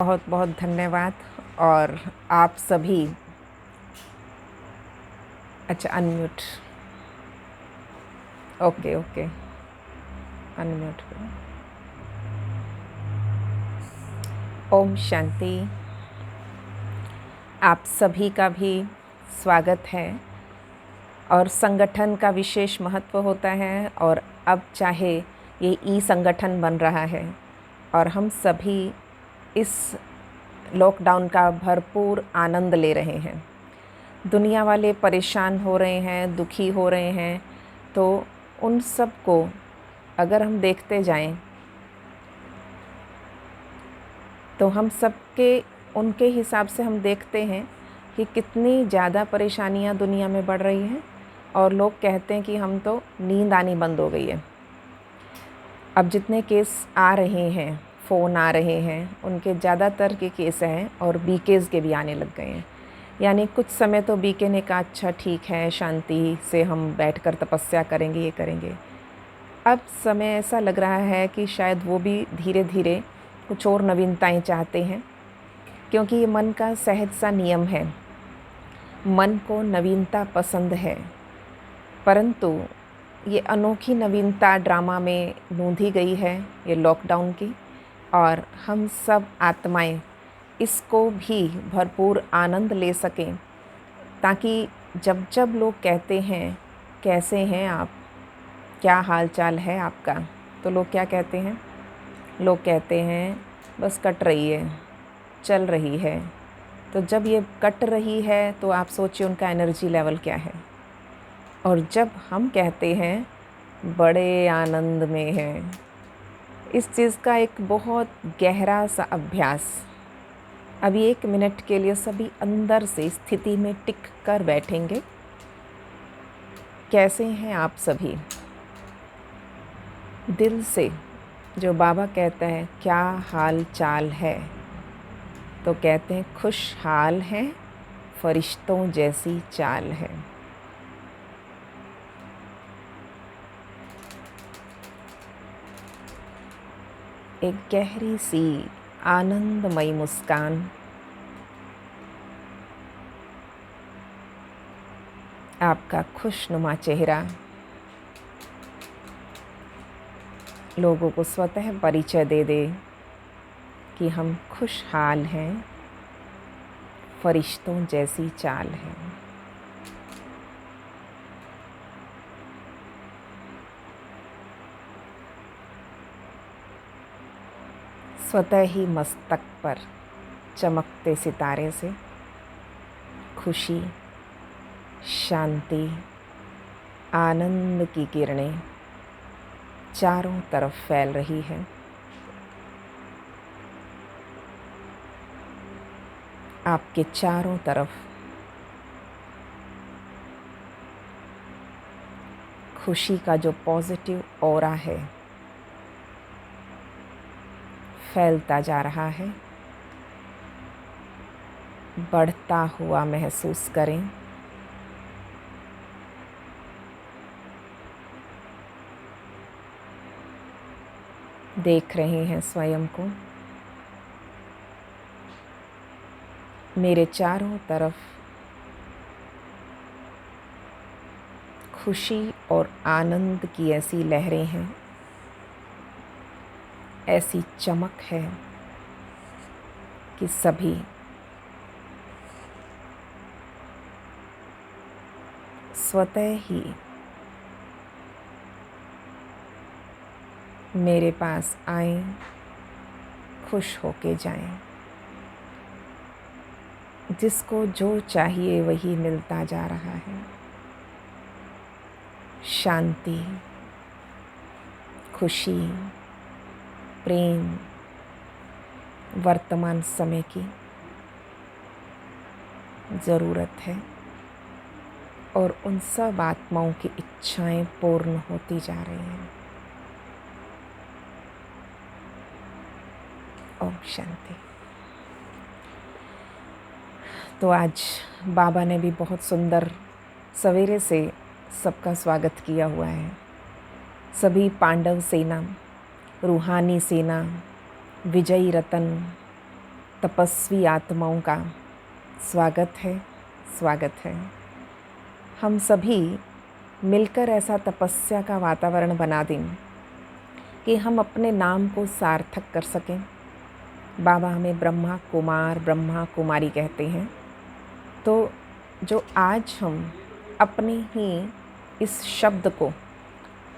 बहुत बहुत धन्यवाद। और आप सभी अच्छा अनम्यूट। ओके ओके, अनम्यूट करो। ओम शांति। आप सभी का भी स्वागत है। और संगठन का विशेष महत्व होता है, और अब चाहे ये ई संगठन बन रहा है और हम सभी इस लॉकडाउन का भरपूर आनंद ले रहे हैं। दुनिया वाले परेशान हो रहे हैं, दुखी हो रहे हैं, तो उन सब को अगर हम देखते जाएं तो हम सबके उनके हिसाब से हम देखते हैं कि कितनी ज़्यादा परेशानियां दुनिया में बढ़ रही हैं। और लोग कहते हैं कि हम तो नींद आनी बंद हो गई है। अब जितने केस आ रहे हैं, फ़ोन आ रहे हैं, उनके ज़्यादातर के केस हैं और बीकेज़ के भी आने लग गए हैं। यानी कुछ समय तो बीके ने कहा अच्छा ठीक है, शांति से हम बैठकर तपस्या करेंगे, ये करेंगे। अब समय ऐसा लग रहा है कि शायद वो भी धीरे धीरे कुछ और नवीनताएं चाहते हैं, क्योंकि ये मन का सहज सा नियम है। मन को नवीनता पसंद है, परंतु ये अनोखी नवीनता ड्रामा में नोंधी गई है, ये लॉकडाउन की। और हम सब आत्माएं इसको भी भरपूर आनंद ले सकें, ताकि जब जब लोग कहते हैं कैसे हैं आप, क्या हाल चाल है आपका, तो लोग क्या कहते हैं? लोग कहते हैं बस कट रही है, चल रही है। तो जब ये कट रही है तो आप सोचिए उनका एनर्जी लेवल क्या है। और जब हम कहते हैं बड़े आनंद में हैं, इस चीज़ का एक बहुत गहरा सा अभ्यास। अभी 1 मिनट के लिए सभी अंदर से स्थिति में टिक कर बैठेंगे। कैसे हैं आप सभी? दिल से जो बाबा कहता है क्या हाल चाल है, तो कहते हैं खुशहाल हैं, फरिश्तों जैसी चाल है। एक गहरी सी आनंदमयी मुस्कान आपका खुशनुमा चेहरा लोगों को स्वतः परिचय दे दे कि हम खुशहाल हैं, फरिश्तों जैसी चाल है। स्वतः ही मस्तक पर चमकते सितारे से खुशी, शांति, आनंद की किरणें चारों तरफ फैल रही है। आपके चारों तरफ खुशी का जो पॉजिटिव ऑरा है फैलता जा रहा है, बढ़ता हुआ महसूस करें। देख रहे हैं स्वयं को। मेरे चारों तरफ खुशी और आनंद की ऐसी लहरें हैं, ऐसी चमक है कि सभी स्वतः ही मेरे पास आएं, खुश होके जाएं। जिसको जो चाहिए वही मिलता जा रहा है। शांति, खुशी, प्रेम वर्तमान समय की ज़रूरत है, और उन सब आत्माओं की इच्छाएं पूर्ण होती जा रही हैं। ओम शांति। तो आज बाबा ने भी बहुत सुंदर सवेरे से सबका स्वागत किया हुआ है। सभी पांडव सेना, रूहानी सेना, विजयी रतन, तपस्वी आत्माओं का स्वागत है, स्वागत है। हम सभी मिलकर ऐसा तपस्या का वातावरण बना दें कि हम अपने नाम को सार्थक कर सकें। बाबा हमें ब्रह्मा कुमार, ब्रह्मा कुमारी कहते हैं। तो जो आज हम अपने ही इस शब्द को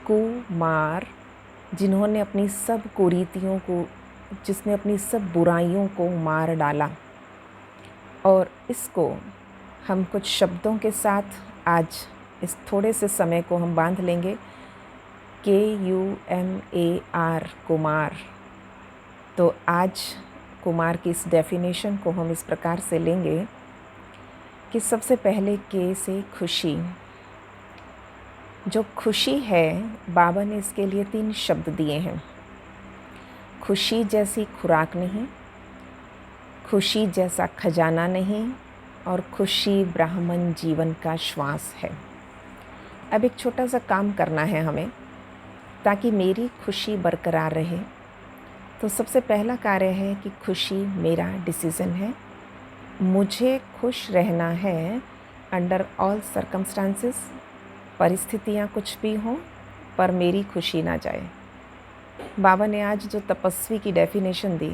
कुमार, जिन्होंने अपनी सब कुरीतियों को, जिसने अपनी सब बुराइयों को मार डाला, और इसको हम कुछ शब्दों के साथ आज इस थोड़े से समय को हम बांध लेंगे। KUMAR, कुमार। तो आज कुमार की इस डेफिनेशन को हम इस प्रकार से लेंगे कि सबसे पहले के से खुशी। जो खुशी है, बाबा ने इसके लिए 3 शब्द दिए हैं। खुशी जैसी खुराक नहीं, खुशी जैसा खजाना नहीं, और खुशी ब्राह्मण जीवन का श्वास है। अब एक छोटा सा काम करना है हमें ताकि मेरी खुशी बरकरार रहे। तो सबसे पहला कार्य है कि खुशी मेरा डिसीज़न है। मुझे खुश रहना है अंडर ऑल सर्कमस्टांसेस। परिस्थितियाँ कुछ भी हों, पर मेरी खुशी ना जाए। बाबा ने आज जो तपस्वी की डेफिनेशन दी,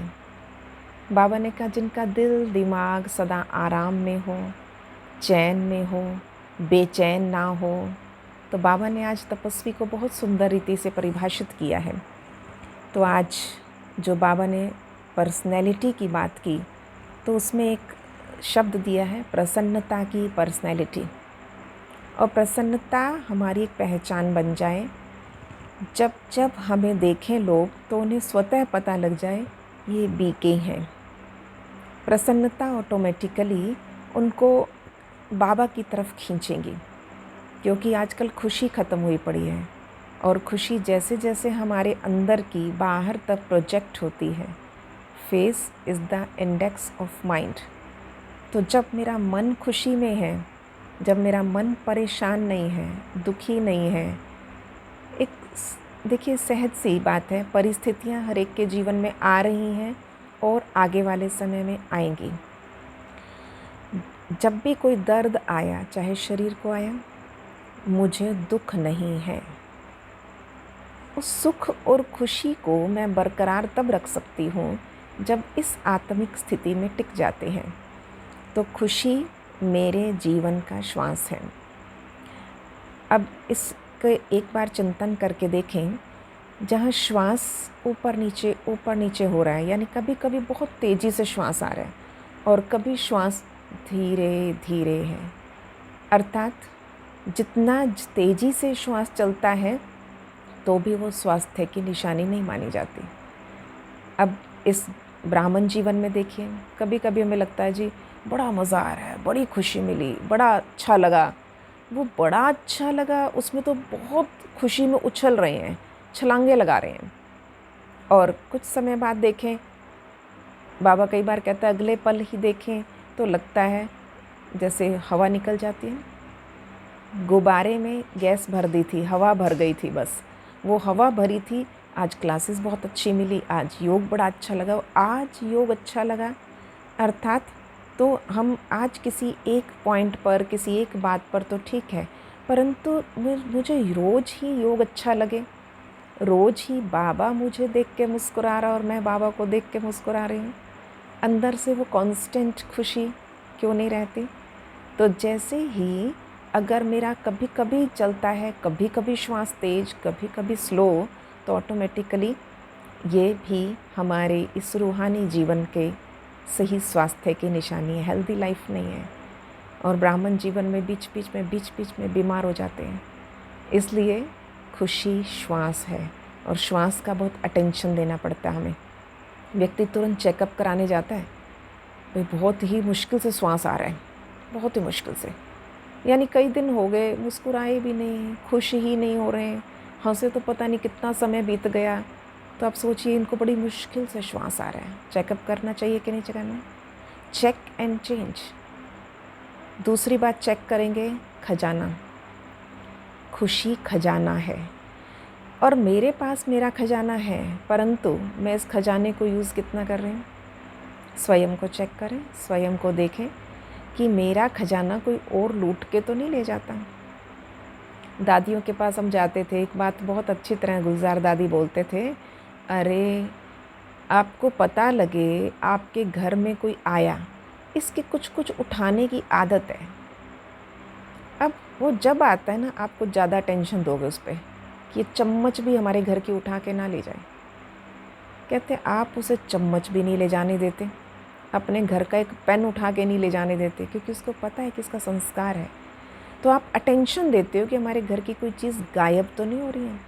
बाबा ने कहा जिनका दिल दिमाग सदा आराम में हो, चैन में हो, बेचैन ना हो। तो बाबा ने आज तपस्वी को बहुत सुंदर रीति से परिभाषित किया है। तो आज जो बाबा ने पर्सनैलिटी की बात की, तो उसमें एक शब्द दिया है प्रसन्नता की पर्सनैलिटी। और प्रसन्नता हमारी एक पहचान बन जाए। जब जब हमें देखें लोग तो उन्हें स्वतः पता लग जाए ये बीके हैं। प्रसन्नता ऑटोमेटिकली उनको बाबा की तरफ खींचेंगी, क्योंकि आजकल खुशी ख़त्म हुई पड़ी है। और खुशी जैसे जैसे हमारे अंदर की बाहर तक प्रोजेक्ट होती है। Face is the index of mind. तो जब मेरा मन खुशी में है, जब मेरा मन परेशान नहीं है, दुखी नहीं है, एक देखिए सहज सी बात है, परिस्थितियाँ हर एक के जीवन में आ रही हैं और आगे वाले समय में आएंगी। जब भी कोई दर्द आया, चाहे शरीर को आया, मुझे दुख नहीं है। उस सुख और खुशी को मैं बरकरार तब रख सकती हूँ जब इस आत्मिक स्थिति में टिक जाते हैं। तो खुशी मेरे जीवन का श्वास है। अब इसके एक बार चिंतन करके देखें, जहाँ श्वास ऊपर नीचे हो रहा है, यानी कभी कभी बहुत तेज़ी से श्वास आ रहा है और कभी श्वास धीरे धीरे है। अर्थात जितना तेज़ी से श्वास चलता है तो भी वो स्वास्थ्य की निशानी नहीं मानी जाती। अब इस ब्राह्मण जीवन में देखिए, कभी कभी हमें लगता है जी बड़ा मज़ा आ रहा है, बड़ी खुशी मिली, बड़ा अच्छा लगा। वो बड़ा अच्छा लगा, उसमें तो बहुत खुशी में उछल रहे हैं, छलांगे लगा रहे हैं। और कुछ समय बाद देखें, बाबा कई बार कहता है अगले पल ही देखें तो लगता है जैसे हवा निकल जाती है। गुब्बारे में गैस भर दी थी, हवा भर गई थी, बस वो हवा भरी थी। आज क्लासेस बहुत अच्छी मिली, आज योग बड़ा अच्छा लगा, आज योग अच्छा लगा। अर्थात तो हम आज किसी एक पॉइंट पर, किसी एक बात पर तो ठीक है, परंतु मुझे रोज़ ही योग अच्छा लगे, रोज़ ही बाबा मुझे देख के मुस्कुरा रहा और मैं बाबा को देख के मुस्कुरा रही हूँ, अंदर से वो कांस्टेंट खुशी क्यों नहीं रहती? तो जैसे ही अगर मेरा कभी कभी चलता है, कभी कभी श्वास तेज, कभी कभी स्लो, तो ऑटोमेटिकली ये भी हमारे इस रूहानी जीवन के सही स्वास्थ्य की निशानी है। हेल्दी लाइफ नहीं है। और ब्राह्मण जीवन में बीच बीच में बीमार हो जाते हैं। इसलिए खुशी श्वास है और श्वास का बहुत अटेंशन देना पड़ता है हमें। व्यक्ति तुरंत चेकअप कराने जाता है, भाई बहुत ही मुश्किल से श्वास आ रहा है, बहुत ही मुश्किल से, यानी कई दिन हो गए मुस्कुराए भी नहीं, खुश ही नहीं हो रहे हैं, हंसे तो पता नहीं कितना समय बीत गया। तो आप सोचिए इनको बड़ी मुश्किल से श्वास आ रहा है। चेकअप करना चाहिए कि नहीं करना? Check and change. दूसरी बात चेक करेंगे, खजाना। खुशी खजाना है और मेरे पास मेरा खजाना है, परंतु मैं इस खजाने को यूज़ कितना कर रही हूँ? स्वयं को चेक करें, स्वयं को देखें कि मेरा खजाना कोई और लूट के तो नहीं ले जाता। दादियों के पास हम जाते थे, एक बात बहुत अच्छी तरह गुलजार दादी बोलते थे, अरे आपको पता लगे आपके घर में कोई आया, इसकी कुछ कुछ उठाने की आदत है। अब वो जब आता है ना, आप कुछ ज़्यादा टेंशन दोगे उस पर कि ये चम्मच भी हमारे घर की उठा के ना ले जाए। कहते आप उसे चम्मच भी नहीं ले जाने देते, अपने घर का एक पेन उठा के नहीं ले जाने देते, क्योंकि उसको पता है कि इसका संस्कार है। तो आप अटेंशन देते हो कि हमारे घर की कोई चीज़ गायब तो नहीं हो रही है।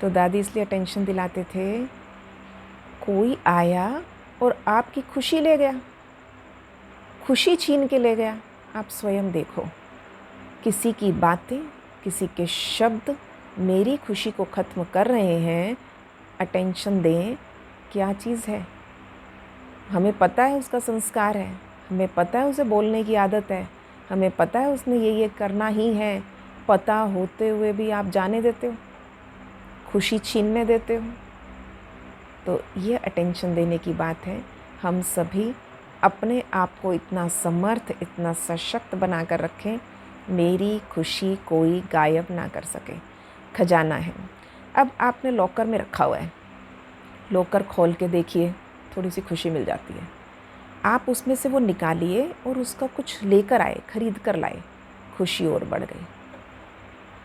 तो दादी इसलिए अटेंशन दिलाते थे, कोई आया और आपकी खुशी ले गया, खुशी छीन के ले गया। आप स्वयं देखो, किसी की बातें, किसी के शब्द मेरी खुशी को ख़त्म कर रहे हैं। अटेंशन दें, क्या चीज़ है। हमें पता है उसका संस्कार है, हमें पता है उसे बोलने की आदत है, हमें पता है उसने ये करना ही है, पता होते हुए भी आप जाने देते हो, खुशी छीनने देते हो। तो ये अटेंशन देने की बात है। हम सभी अपने आप को इतना समर्थ, इतना सशक्त बना कर रखें, मेरी खुशी कोई गायब ना कर सके। खजाना है। अब आपने लॉकर में रखा हुआ है, लॉकर खोल के देखिए, थोड़ी सी खुशी मिल जाती है। आप उसमें से वो निकालिए और उसका कुछ लेकर आए, खरीद कर लाए, खुशी और बढ़ गई।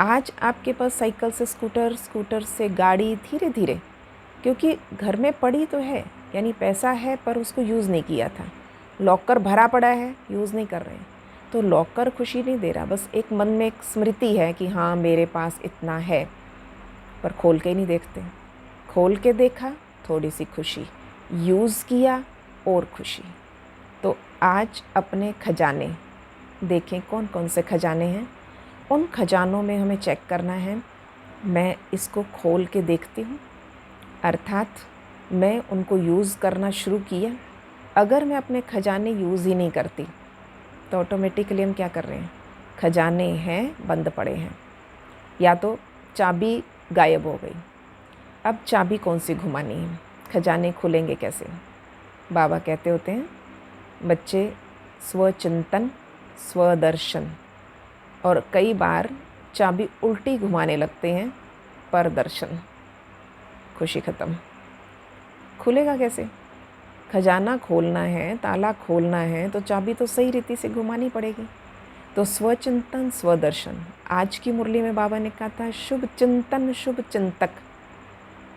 आज आपके पास साइकिल से स्कूटर, स्कूटर से गाड़ी, धीरे धीरे, क्योंकि घर में पड़ी तो है, यानी पैसा है पर उसको यूज़ नहीं किया था। लॉकर भरा पड़ा है, यूज़ नहीं कर रहे हैं, तो लॉकर खुशी नहीं दे रहा, बस एक मन में एक स्मृति है कि हाँ मेरे पास इतना है, पर खोल के ही नहीं देखते। खोल के देखा, थोड़ी सी खुशी, यूज़ किया और खुशी। तो आज अपने खजाने देखें, कौन कौन से खजाने हैं। उन खजानों में हमें चेक करना है, मैं इसको खोल के देखती हूँ, अर्थात मैं उनको यूज़ करना शुरू किया। अगर मैं अपने खजाने यूज़ ही नहीं करती तो ऑटोमेटिकली हम क्या कर रहे हैं, खजाने हैं बंद पड़े हैं, या तो चाबी गायब हो गई। अब चाबी कौन सी घुमानी है, खजाने खुलेंगे कैसे। बाबा कहते होते हैं, बच्चे स्वचिंतन, स्वदर्शन, और कई बार चाबी उल्टी घुमाने लगते हैं, परदर्शन। खुशी ख़त्म। खुलेगा कैसे, खजाना खोलना है, ताला खोलना है, तो चाबी तो सही रीति से घुमानी पड़ेगी। तो स्वचिंतन, स्वदर्शन। आज की मुरली में बाबा ने कहा था, शुभ चिंतन, शुभ चिंतक।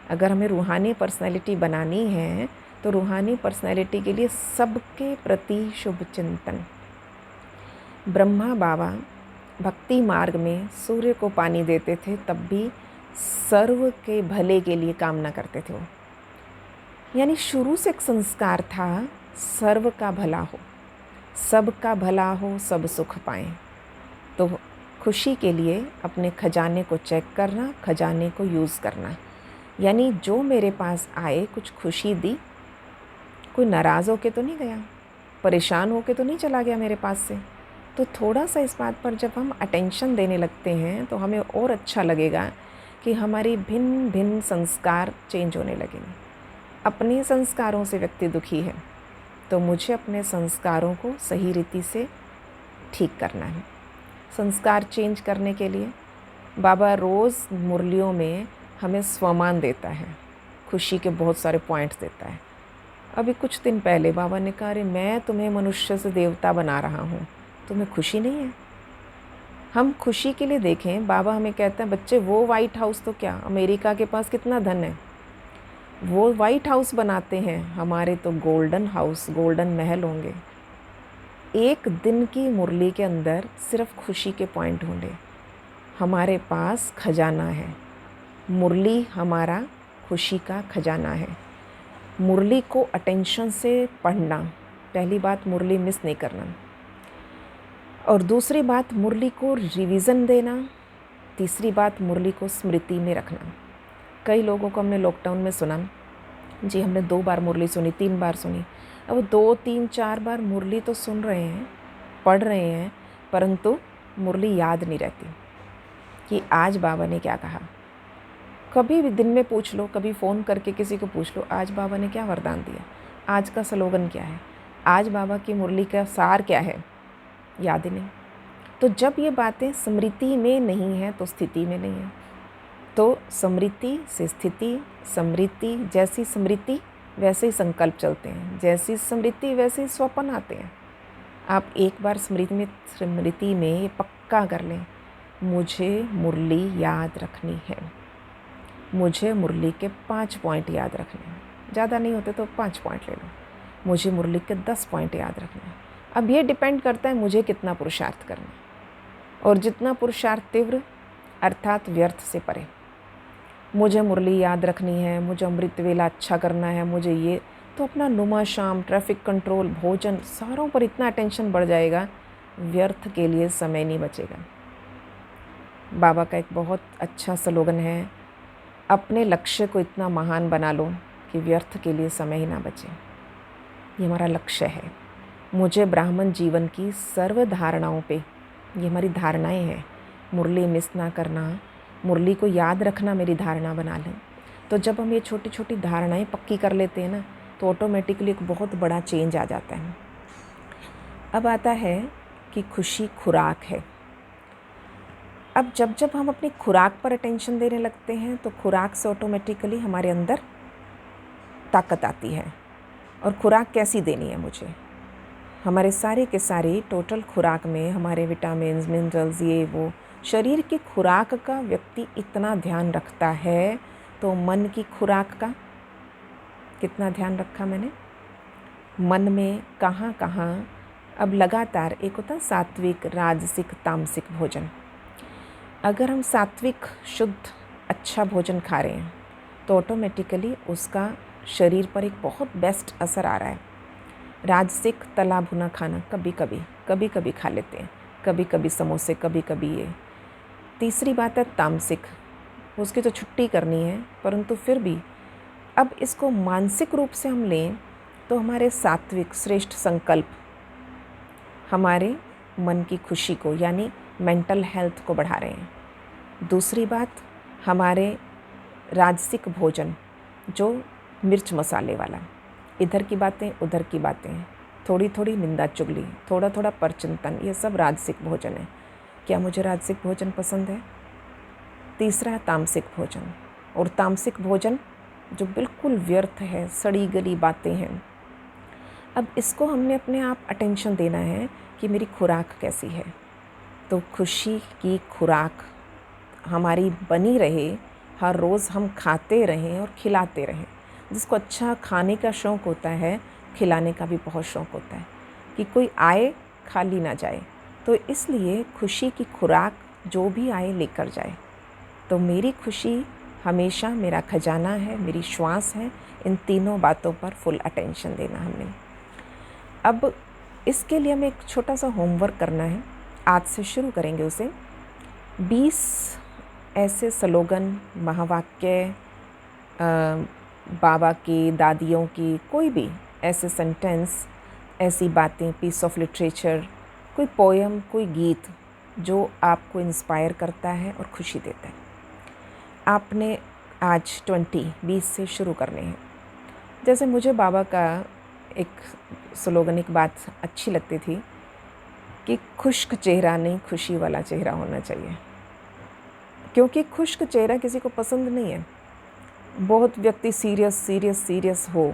अगर हमें रूहानी पर्सनैलिटी बनानी है तो रूहानी पर्सनैलिटी के लिए सबके प्रति शुभ चिंतन। ब्रह्मा बाबा भक्ति मार्ग में सूर्य को पानी देते थे, तब भी सर्व के भले के लिए कामना करते थे वो, यानी शुरू से एक संस्कार था, सर्व का भला हो, सबका भला हो, सब सुख पाएं। तो खुशी के लिए अपने खजाने को चेक करना, खजाने को यूज़ करना, यानी जो मेरे पास आए, कुछ खुशी दी, कोई नाराज़ होके तो नहीं गया, परेशान होके तो नहीं चला गया मेरे पास से। तो थोड़ा सा इस बात पर जब हम अटेंशन देने लगते हैं तो हमें और अच्छा लगेगा कि हमारी भिन्न भिन्न संस्कार चेंज होने लगेंगे। अपने संस्कारों से व्यक्ति दुखी है, तो मुझे अपने संस्कारों को सही रीति से ठीक करना है। संस्कार चेंज करने के लिए बाबा रोज़ मुरलियों में हमें स्वमान देता है, खुशी के बहुत सारे पॉइंट्स देता है। अभी कुछ दिन पहले बाबा ने कहा, अरे मैं तुम्हें मनुष्य से देवता बना रहा हूँ, तुम्हें खुशी नहीं है। हम खुशी के लिए देखें, बाबा हमें कहते हैं, बच्चे वो वाइट हाउस तो क्या, अमेरिका के पास कितना धन है, वो वाइट हाउस बनाते हैं, हमारे तो गोल्डन हाउस, गोल्डन महल होंगे। एक दिन की मुरली के अंदर सिर्फ खुशी के पॉइंट ढूंढे। हमारे पास खजाना है, मुरली हमारा खुशी का खजाना है। मुरली को अटेंशन से पढ़ना, पहली बात मुरली मिस नहीं करना, और दूसरी बात मुरली को रिवीजन देना, तीसरी बात मुरली को स्मृति में रखना। कई लोगों को हमने लॉकडाउन में सुना, जी हमने 2 बार मुरली सुनी, 3 बार सुनी। अब 2, 3, 4 बार मुरली तो सुन रहे हैं, पढ़ रहे हैं, परंतु मुरली याद नहीं रहती कि आज बाबा ने क्या कहा। कभी भी दिन में पूछ लो, कभी फ़ोन करके किसी को पूछ लो, आज बाबा ने क्या वरदान दिया, आज का स्लोगन क्या है, आज बाबा की मुरली का सार क्या है, याद ही नहीं। तो जब ये बातें स्मृति में नहीं है तो स्थिति में नहीं है। तो स्मृति से स्थिति, स्मृति जैसी स्मृति वैसे ही संकल्प चलते हैं, जैसी स्मृति वैसे ही स्वप्न आते हैं। आप एक बार स्मृति में ये पक्का कर लें, मुझे मुरली याद रखनी है, मुझे मुरली के 5 पॉइंट याद रखने हैं। ज़्यादा नहीं होते तो 5 पॉइंट ले लो, मुझे मुरली के 10 पॉइंट याद रखने हैं। अब ये डिपेंड करता है मुझे कितना पुरुषार्थ करना है, और जितना पुरुषार्थ तीव्र अर्थात व्यर्थ से परे। मुझे मुरली याद रखनी है, मुझे अमृत वेला अच्छा करना है, मुझे ये, तो अपना नुमा शाम, ट्रैफिक कंट्रोल, भोजन, सारों पर इतना अटेंशन बढ़ जाएगा, व्यर्थ के लिए समय नहीं बचेगा। बाबा का एक बहुत अच्छा स्लोगन है, अपने लक्ष्य को इतना महान बना लो कि व्यर्थ के लिए समय ही ना बचे। ये हमारा लक्ष्य है। मुझे ब्राह्मण जीवन की सर्व धारणाओं पे, ये हमारी धारणाएं हैं, मुरली मिस ना करना, मुरली को याद रखना मेरी धारणा बना लें। तो जब हम ये छोटी छोटी धारणाएं पक्की कर लेते हैं ना, तो ऑटोमेटिकली एक बहुत बड़ा चेंज आ जाता है। अब आता है कि खुशी खुराक है। अब जब जब हम अपनी खुराक पर अटेंशन देने लगते हैं तो खुराक से ऑटोमेटिकली हमारे अंदर ताकत आती है। और खुराक कैसी देनी है मुझे, हमारे सारे के सारे टोटल खुराक में हमारे विटामिन्स, मिनरल्स, ये वो, शरीर की खुराक का व्यक्ति इतना ध्यान रखता है, तो मन की खुराक का कितना ध्यान रखा मैंने, मन में कहाँ कहाँ। अब लगातार एक होता है सात्विक, राजसिक, तामसिक भोजन। अगर हम सात्विक शुद्ध अच्छा भोजन खा रहे हैं तो ऑटोमेटिकली उसका शरीर पर एक बहुत बेस्ट असर आ रहा है। राजसिक तला भुना खाना कभी कभी खा लेते हैं, कभी कभी समोसे, कभी कभी ये। तीसरी बात है तामसिक, उसकी तो छुट्टी करनी है, परंतु फिर भी अब इसको मानसिक रूप से हम लें तो हमारे सात्विक श्रेष्ठ संकल्प हमारे मन की खुशी को यानी मेंटल हेल्थ को बढ़ा रहे हैं। दूसरी बात, हमारे राजसिक भोजन जो मिर्च मसाले वाला, इधर की बातें उधर की बातें, थोड़ी थोड़ी निंदा चुगली, थोड़ा थोड़ा परचिंतन, ये सब राजसिक भोजन है। क्या मुझे राजसिक भोजन पसंद है? तीसरा है तामसिक भोजन, और तामसिक भोजन जो बिल्कुल व्यर्थ है, सड़ी गली बातें हैं। अब इसको हमने अपने आप अटेंशन देना है कि मेरी खुराक कैसी है। तो खुशी की खुराक हमारी बनी रहे, हर रोज़ हम खाते रहें और खिलाते रहें। जिसको अच्छा खाने का शौक़ होता है, खिलाने का भी बहुत शौक़ होता है, कि कोई आए खाली ना जाए। तो इसलिए खुशी की खुराक जो भी आए लेकर जाए। तो मेरी खुशी हमेशा मेरा खजाना है, मेरी श्वास है। इन तीनों बातों पर फुल अटेंशन देना हमने। अब इसके लिए हमें एक छोटा सा होमवर्क करना है, आज से शुरू करेंगे उसे। 20 ऐसे स्लोगन, महावाक्य, बाबा की, दादियों की, कोई भी ऐसे सेंटेंस, ऐसी बातें, पीस ऑफ लिटरेचर, कोई पोएम, कोई गीत जो आपको इंस्पायर करता है और खुशी देता है। आपने आज 20 से शुरू करने हैं। जैसे मुझे बाबा का एक स्लोगन, एक बात अच्छी लगती थी कि खुश्क चेहरा नहीं, खुशी वाला चेहरा होना चाहिए। क्योंकि खुश्क चेहरा किसी को पसंद नहीं है। बहुत व्यक्ति सीरियस हो,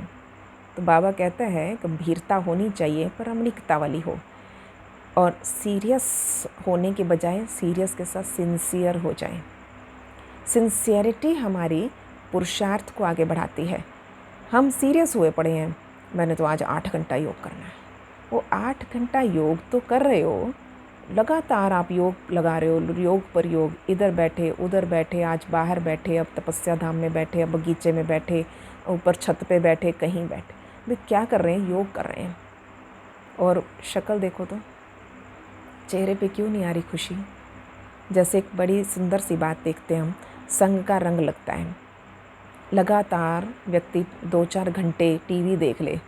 तो बाबा कहता है गंभीरता होनी चाहिए पर रमणीकता वाली हो। और सीरियस होने के बजाय सीरियस के साथ सिंसियर हो जाएं। सिंसियरिटी हमारी पुरुषार्थ को आगे बढ़ाती है। हम सीरियस हुए पड़े हैं, मैंने तो आज 8 घंटा योग करना है। वो 8 घंटा योग तो कर रहे हो, लगातार आप योग लगा रहे हो, योग पर योग, इधर बैठे उधर बैठे, आज बाहर बैठे, अब तपस्या धाम में बैठे, अब बगीचे में बैठे, ऊपर छत पे बैठे, कहीं बैठे, वे क्या कर रहे हैं? योग कर रहे हैं। और शक्ल देखो तो चेहरे पे क्यों नहीं आ रही खुशी? जैसे एक बड़ी सुंदर सी बात देखते हैं हम, संग का रंग लगता है। लगातार व्यक्ति 2-4 घंटे टीवी देख ले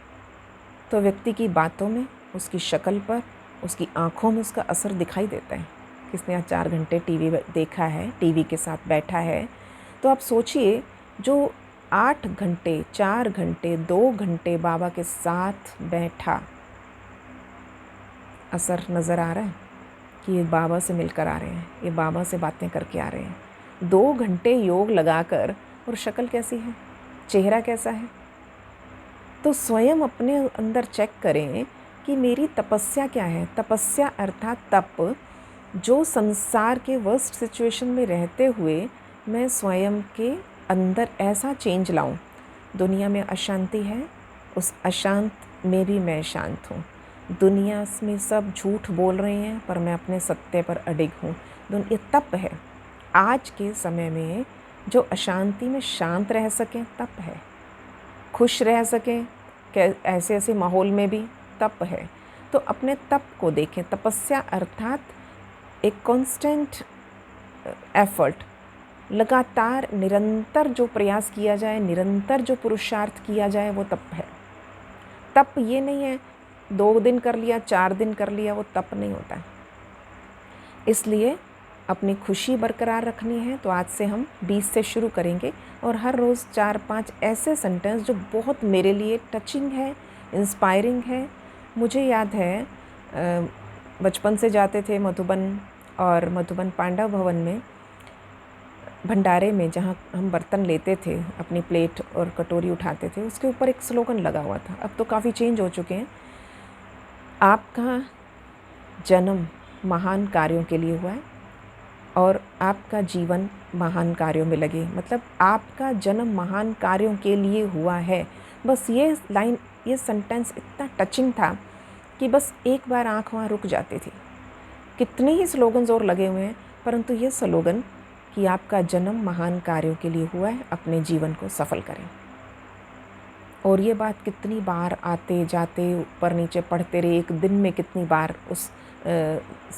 तो व्यक्ति की बातों में, उसकी शक्ल पर, उसकी आँखों में उसका असर दिखाई देता है। किसने आज 4 घंटे टीवी देखा है, टीवी के साथ बैठा है, तो आप सोचिए जो 8 घंटे, 4 घंटे, 2 घंटे बाबा के साथ बैठा, असर नज़र आ रहा है कि ये बाबा से मिलकर आ रहे हैं, ये बाबा से बातें करके आ रहे हैं। 2 घंटे योग लगाकर, और शक्ल कैसी है, चेहरा कैसा है। तो स्वयं अपने अंदर चेक करें कि मेरी तपस्या क्या है। तपस्या अर्थात तप, जो संसार के वर्स्ट सिचुएशन में रहते हुए मैं स्वयं के अंदर ऐसा चेंज लाऊं। दुनिया में अशांति है, उस अशांत में भी मैं शांत हूँ। दुनिया में सब झूठ बोल रहे हैं पर मैं अपने सत्य पर अडिग हूँ। ये तप है। आज के समय में जो अशांति में शांत रह सकें, तप है। खुश रह सकें ऐसे ऐसे माहौल में भी, तप है। तो अपने तप को देखें। तपस्या अर्थात एक कांस्टेंट एफर्ट, लगातार निरंतर जो प्रयास किया जाए, निरंतर जो पुरुषार्थ किया जाए, वो तप है। तप ये नहीं है 2 दिन कर लिया, 4 दिन कर लिया, वो तप नहीं होता। इसलिए अपनी खुशी बरकरार रखनी है तो आज से हम 20 से शुरू करेंगे और हर रोज़ 4-5 ऐसे सेंटेंस जो बहुत मेरे लिए टचिंग है, इंस्पायरिंग है। मुझे याद है बचपन से जाते थे मधुबन, और मधुबन पांडव भवन में भंडारे में जहाँ हम बर्तन लेते थे, अपनी प्लेट और कटोरी उठाते थे, उसके ऊपर एक स्लोगन लगा हुआ था। अब तो काफ़ी चेंज हो चुके हैं। आपका जन्म महान कार्यों के लिए हुआ है और आपका जीवन महान कार्यों में लगे। मतलब आपका जन्म महान कार्यों के लिए हुआ है। बस ये लाइन, ये सेंटेंस इतना टचिंग था कि बस एक बार आँख वहाँ रुक जाती थी। कितने ही स्लोगन्स और लगे हुए हैं, परंतु ये स्लोगन कि आपका जन्म महान कार्यों के लिए हुआ है, अपने जीवन को सफल करें। और ये बात कितनी बार आते जाते ऊपर नीचे पढ़ते रहे। एक दिन में कितनी बार उस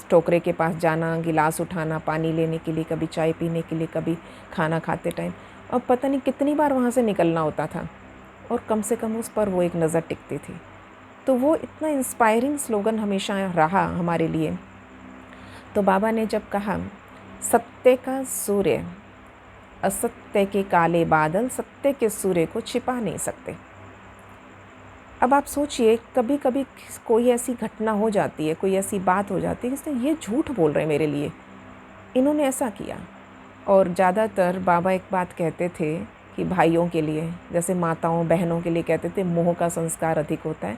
टोकरे के पास जाना, गिलास उठाना पानी लेने के लिए, कभी चाय पीने के लिए, कभी खाना खाते टाइम, और पता नहीं कितनी बार वहाँ से निकलना होता था, और कम से कम उस पर वो एक नज़र टिकती थी। तो वो इतना इंस्पायरिंग स्लोगन हमेशा रहा हमारे लिए। तो बाबा ने जब कहा, सत्य का सूर्य असत्य के काले बादल सत्य के सूर्य को छिपा नहीं सकते। अब आप सोचिए, कभी कभी कोई ऐसी घटना हो जाती है, कोई ऐसी बात हो जाती है जिसने ये झूठ बोल रहे हैं मेरे लिए, इन्होंने ऐसा किया। और ज़्यादातर बाबा एक बात कहते थे कि भाइयों के लिए, जैसे माताओं बहनों के लिए कहते थे मोह का संस्कार अधिक होता है,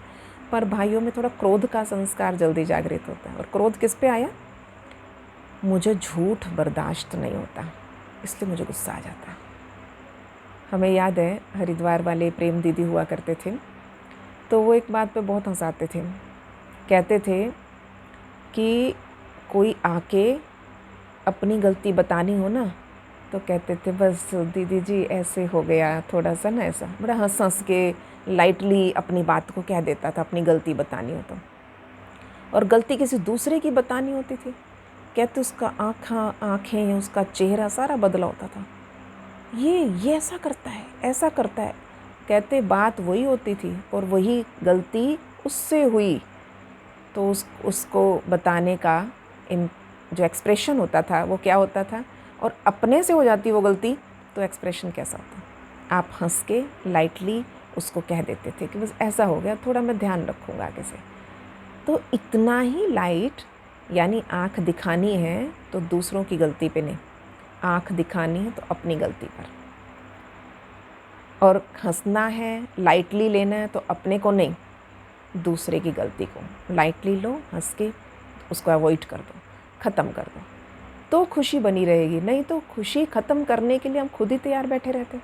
पर भाइयों में थोड़ा क्रोध का संस्कार जल्दी जागृत होता है। और क्रोध किस पे आया? मुझे झूठ बर्दाश्त नहीं होता, इसलिए मुझे गुस्सा आ जाता है। हमें याद है हरिद्वार वाले प्रेम दीदी हुआ करते थे, तो वो एक बात पे बहुत हंसाते थे। कहते थे कि कोई आके अपनी गलती बतानी हो ना, तो कहते थे बस दीदी जी ऐसे हो गया, थोड़ा सा ना ऐसा, बड़ा हंस हंस के लाइटली अपनी बात को कह देता था, अपनी गलती बतानी हो तो। और गलती किसी दूसरे की बतानी होती थी, कहते उसका आँखें, उसका चेहरा सारा बदला होता था। ये ऐसा करता है, ऐसा करता है। कहते बात वही होती थी और वही गलती उससे हुई, तो उसको बताने का जो एक्सप्रेशन होता था वो क्या होता था, और अपने से हो जाती वो गलती तो एक्सप्रेशन कैसा होता। आप हंस के लाइटली उसको कह देते थे कि बस ऐसा हो गया, थोड़ा मैं ध्यान रखूँगा आगे से। तो इतना ही लाइट, यानी आँख दिखानी है तो दूसरों की गलती पे नहीं, आँख दिखानी है तो अपनी गलती पर। और हंसना है, लाइटली लेना है तो अपने को नहीं, दूसरे की गलती को लाइटली लो, हंस के उसको अवॉइड कर दो, ख़त्म कर दो, तो खुशी बनी रहेगी। नहीं तो खुशी ख़त्म करने के लिए हम खुद ही तैयार बैठे रहते।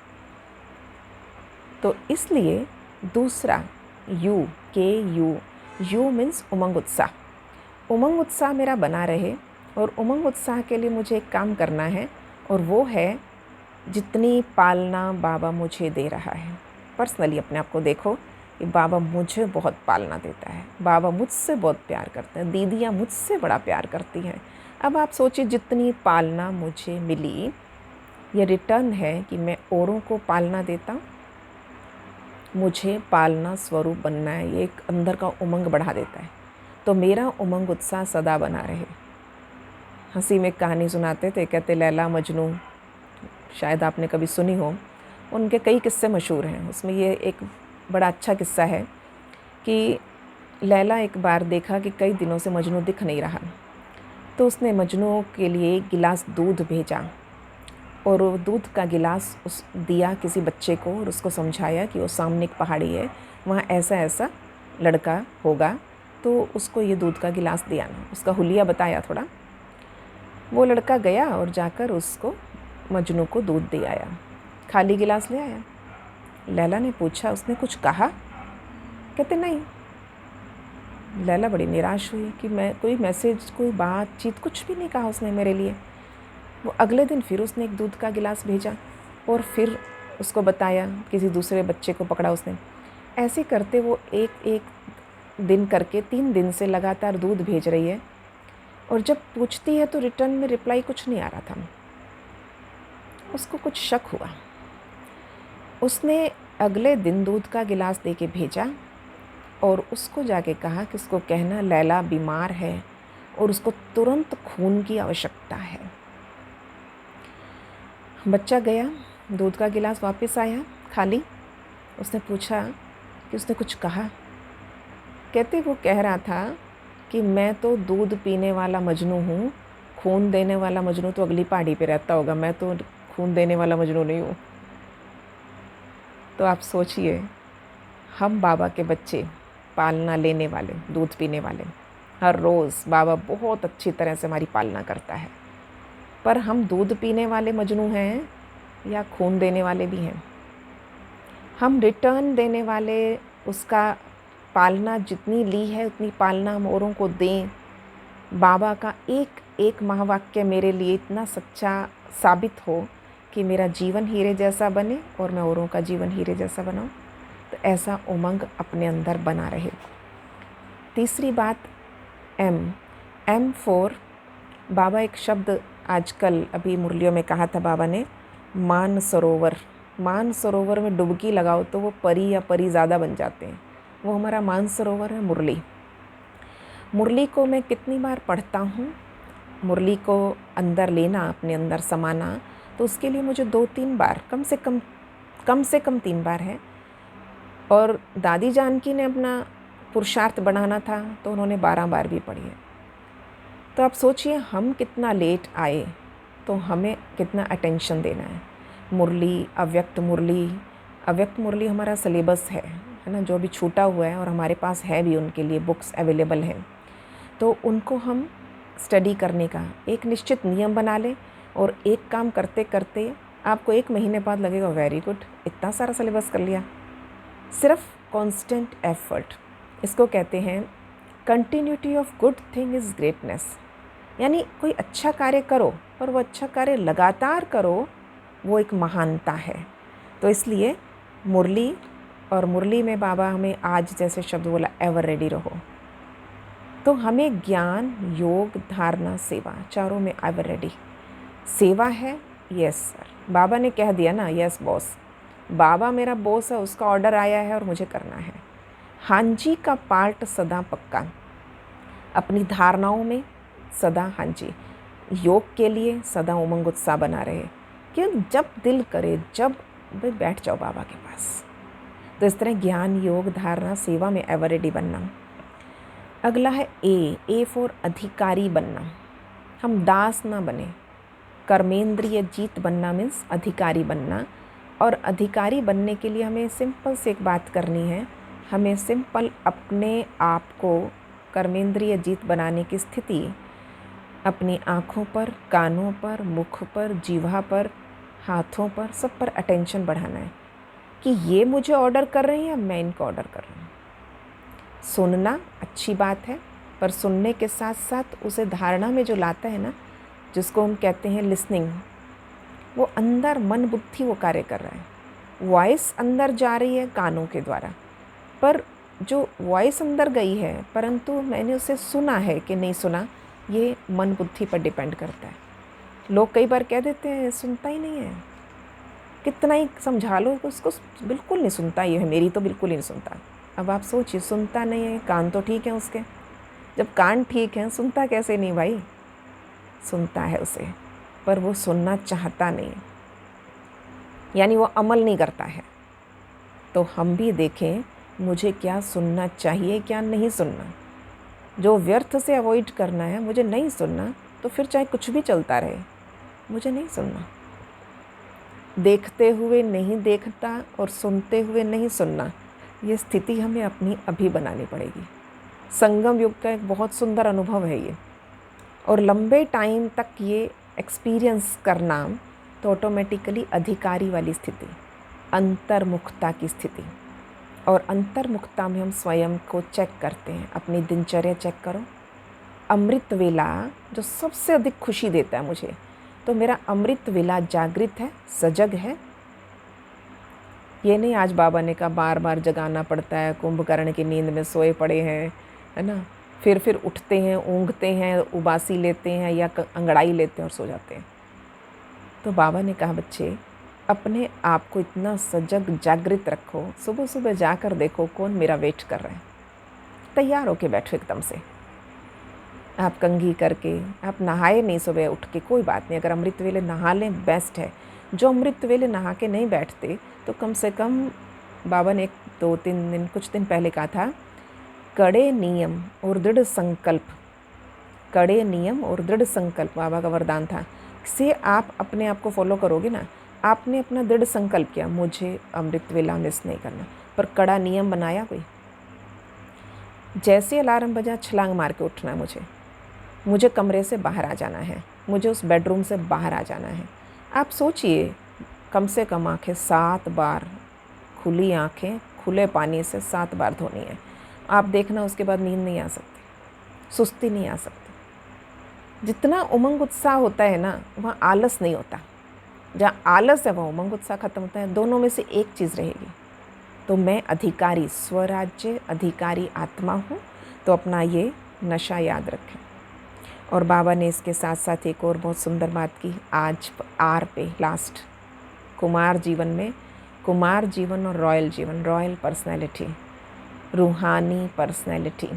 तो इसलिए दूसरा यू मीन्स उमंग उत्साह। उमंग उत्साह मेरा बना रहे, और उमंग उत्साह के लिए मुझे एक काम करना है, और वो है जितनी पालना बाबा मुझे दे रहा है। पर्सनली अपने आप को देखो कि बाबा मुझे बहुत पालना देता है, बाबा मुझसे बहुत प्यार करते हैं, दीदियाँ मुझसे बड़ा प्यार करती हैं। अब आप सोचिए, जितनी पालना मुझे मिली, ये रिटर्न है कि मैं औरों को पालना देता। मुझे पालना स्वरूप बनना है, ये एक अंदर का उमंग बढ़ा देता है। तो मेरा उमंग उत्साह सदा बना रहे। हंसी में कहानी सुनाते थे, कहते लैला मजनू, शायद आपने कभी सुनी हो। उनके कई किस्से मशहूर हैं। उसमें ये एक बड़ा अच्छा किस्सा है कि लैला एक बार देखा कि कई दिनों से मजनू दिख नहीं रहा, तो उसने मजनू के लिए एक गिलास दूध भेजा और वो दूध का गिलास उस दिया किसी बच्चे को और उसको समझाया कि वो सामने एक पहाड़ी है, वहाँ ऐसा ऐसा लड़का होगा, तो उसको ये दूध का गिलास दिया ना। उसका हुलिया बताया थोड़ा। वो लड़का गया और जाकर उसको मजनू को दूध दे आया, खाली गिलास ले आया। लैला ने पूछा, उसने कुछ कहा? कहते नहीं। लैला बड़ी निराश हुई कि मैं कोई मैसेज, कोई बातचीत, कुछ भी नहीं कहा उसने मेरे लिए। वो अगले दिन फिर उसने एक दूध का गिलास भेजा और फिर उसको बताया, किसी दूसरे बच्चे को पकड़ा उसने। ऐसे करते वो एक एक दिन करके 3 दिन से लगातार दूध भेज रही है, और जब पूछती है तो रिटर्न में रिप्लाई कुछ नहीं आ रहा था। उसको कुछ शक हुआ। उसने अगले दिन दूध का गिलास दे के भेजा और उसको जाके कहा कि उसको कहना लैला बीमार है और उसको तुरंत खून की आवश्यकता है। बच्चा गया, दूध का गिलास वापस आया खाली। उसने पूछा कि उसने कुछ कहा? कहते वो कह रहा था कि मैं तो दूध पीने वाला मजनू हूँ, खून देने वाला मजनू तो अगली पहाड़ी पे रहता होगा, मैं तो खून देने वाला मजनू नहीं हूँ। तो आप सोचिए, हम बाबा के बच्चे, पालना लेने वाले, दूध पीने वाले, हर रोज़ बाबा बहुत अच्छी तरह से हमारी पालना करता है, पर हम दूध पीने वाले मजनू हैं या खून देने वाले भी हैं? हम रिटर्न देने वाले, उसका पालना जितनी ली है उतनी पालना हम औरों को दें। बाबा का एक एक महावाक्य मेरे लिए इतना सच्चा साबित हो कि मेरा जीवन हीरे जैसा बने और मैं औरों का जीवन हीरे जैसा बनाऊं, तो ऐसा उमंग अपने अंदर बना रहे। तीसरी बात, एम फॉर बाबा। एक शब्द आजकल अभी मुरलियों में कहा था बाबा ने, मान सरोवर। मान सरोवर में डुबकी लगाओ तो वो परी या परी ज़्यादा बन जाते हैं। वो हमारा मान सरोवर है मुरली। मुरली को मैं कितनी बार पढ़ता हूँ, मुरली को अंदर लेना, अपने अंदर समाना, तो उसके लिए मुझे 2-3 बार, कम से कम 3 बार है। और दादी जानकी ने अपना पुरुषार्थ बढ़ाना था तो उन्होंने 12 बार भी पढ़ी है। तो आप सोचिए हम कितना लेट आए तो हमें कितना अटेंशन देना है। मुरली, अव्यक्त मुरली, अव्यक्त मुरली हमारा सिलेबस है ना, जो अभी छूटा हुआ है, और हमारे पास है भी, उनके लिए बुक्स अवेलेबल हैं। तो उनको हम स्टडी करने का एक निश्चित नियम बना लें, और एक काम करते करते आपको 1 महीने बाद लगेगा वेरी गुड, इतना सारा सिलेबस कर लिया। सिर्फ कांस्टेंट एफर्ट, इसको कहते हैं continuity of good thing is greatness. यानी कोई अच्छा कार्य करो और वो अच्छा कार्य लगातार करो, वो एक महानता है। तो इसलिए मुरली, और मुरली में बाबा हमें आज जैसे शब्द बोला, एवर रेडी रहो। तो हमें ज्ञान, योग, धारणा, सेवा, चारों में एवर रेडी। सेवा है, यस सर, बाबा ने कह दिया ना, यस बॉस, बाबा मेरा बॉस है, उसका ऑर्डर आया है और मुझे करना है। हाँ जी का पार्ट सदा पक्का, अपनी धारणाओं में सदा हाँ जी, योग के लिए सदा उमंग उत्साह बना रहे, क्यों जब दिल करे जब बैठ जाओ बाबा के पास। तो इस तरह ज्ञान, योग, धारणा, सेवा में एवर रेडी बनना। अगला है ए फॉर अधिकारी बनना। हम दास ना बने, कर्मेंद्रिय जीत बनना मीन्स अधिकारी बनना। और अधिकारी बनने के लिए हमें सिंपल से एक बात करनी है, हमें सिंपल अपने आप को कर्मेंद्रिय जीत बनाने की स्थिति अपनी आँखों पर, कानों पर, मुख पर, जीवा पर, हाथों पर, सब पर अटेंशन बढ़ाना है कि ये मुझे ऑर्डर कर रही है, मैं इनको ऑर्डर कर रही हूँ। सुनना अच्छी बात है, पर सुनने के साथ साथ उसे धारणा में जो लाता है ना, जिसको हम कहते हैं लिसनिंग, वो अंदर मन बुद्धि वो कार्य कर रहा है। वॉइस अंदर जा रही है कानों के द्वारा, पर जो वॉइस अंदर गई है, परंतु मैंने उसे सुना है कि नहीं सुना, ये मन बुद्धि पर डिपेंड करता है। लोग कई बार कह देते हैं सुनता ही नहीं है, कितना ही समझा लो उसको बिल्कुल नहीं सुनता, ये है मेरी तो बिल्कुल ही नहीं सुनता। अब आप सोचिए, सुनता नहीं है, कान तो ठीक है उसके, जब कान ठीक हैं सुनता कैसे नहीं भाई? सुनता है उसे, पर वो सुनना चाहता नहीं। यानी वो अमल नहीं करता है। तो हम भी देखें मुझे क्या सुनना चाहिए, क्या नहीं सुनना। जो व्यर्थ से अवॉइड करना है, मुझे नहीं सुनना, तो फिर चाहे कुछ भी चलता रहे, मुझे नहीं सुनना। देखते हुए नहीं देखता और सुनते हुए नहीं सुनना, ये स्थिति हमें अपनी अभी बनानी पड़ेगी। संगम युग का एक बहुत सुंदर अनुभव है ये, और लंबे टाइम तक ये एक्सपीरियंस करना, तो ऑटोमेटिकली अधिकारी वाली स्थिति, अंतर्मुखता की स्थिति। और अंतर्मुखता में हम स्वयं को चेक करते हैं, अपनी दिनचर्या चेक करो। अमृत वेला जो सबसे अधिक खुशी देता है मुझे, तो मेरा अमृत वेला जागृत है, सजग है। ये नहीं आज बाबा ने कहा बार बार जगाना पड़ता है, कुंभकर्ण की नींद में सोए पड़े हैं, है ना, फिर उठते हैं, ऊँघते हैं, उबासी लेते हैं या अंगड़ाई लेते हैं और सो जाते हैं। तो बाबा ने कहा बच्चे अपने आप को इतना सजग जागृत रखो, सुबह सुबह जाकर देखो कौन मेरा वेट कर रहा है। तैयार होके बैठो एकदम से, आप कंघी करके, आप नहाए नहीं सुबह उठ के, कोई बात नहीं, अगर अमृत वेले नहा लें बेस्ट है। जो अमृत वेले नहा के नहीं बैठते, तो कम से कम बाबा ने 2-3 दिन, कुछ दिन पहले कहा था, कड़े नियम और दृढ़ संकल्प, कड़े नियम और दृढ़ संकल्प बाबा का वरदान था, से आप अपने आप को फॉलो करोगे ना। आपने अपना दृढ़ संकल्प किया मुझे अमृत वेला मिस नहीं करना, पर कड़ा नियम बनाया कोई। जैसे अलार्म बजा छलांग मार के उठना है, मुझे कमरे से बाहर आ जाना है, मुझे उस बेडरूम से बाहर आ जाना है। आप सोचिए, कम से कम आँखें 7 बार, खुली आँखें खुले पानी से 7 बार धोनी है। आप देखना उसके बाद नींद नहीं आ सकती, सुस्ती नहीं आ सकती। जितना उमंग उत्साह होता है ना, वहाँ आलस नहीं होता। जहाँ आलस है वहाँ उमंग उत्साह खत्म होता है। दोनों में से एक चीज़ रहेगी। तो मैं अधिकारी, स्वराज्य अधिकारी आत्मा हूँ, तो अपना ये नशा याद रखें। और बाबा ने इसके साथ साथ एक और बहुत सुंदर बात की, आज आर पे लास्ट, कुमार जीवन में, कुमार जीवन और रॉयल जीवन, रॉयल पर्सनैलिटी, रूहानी पर्सनैलिटी।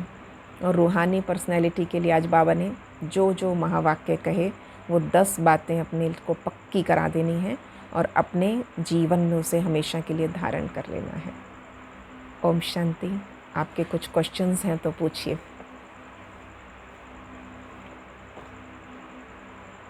और रूहानी पर्सनैलिटी के लिए आज बाबा ने जो जो महावाक्य कहे, वो 10 बातें अपने को पक्की करा देनी है और अपने जीवन में उसे हमेशा के लिए धारण कर लेना है। ओम शांति। आपके कुछ क्वेश्चंस हैं तो पूछिए।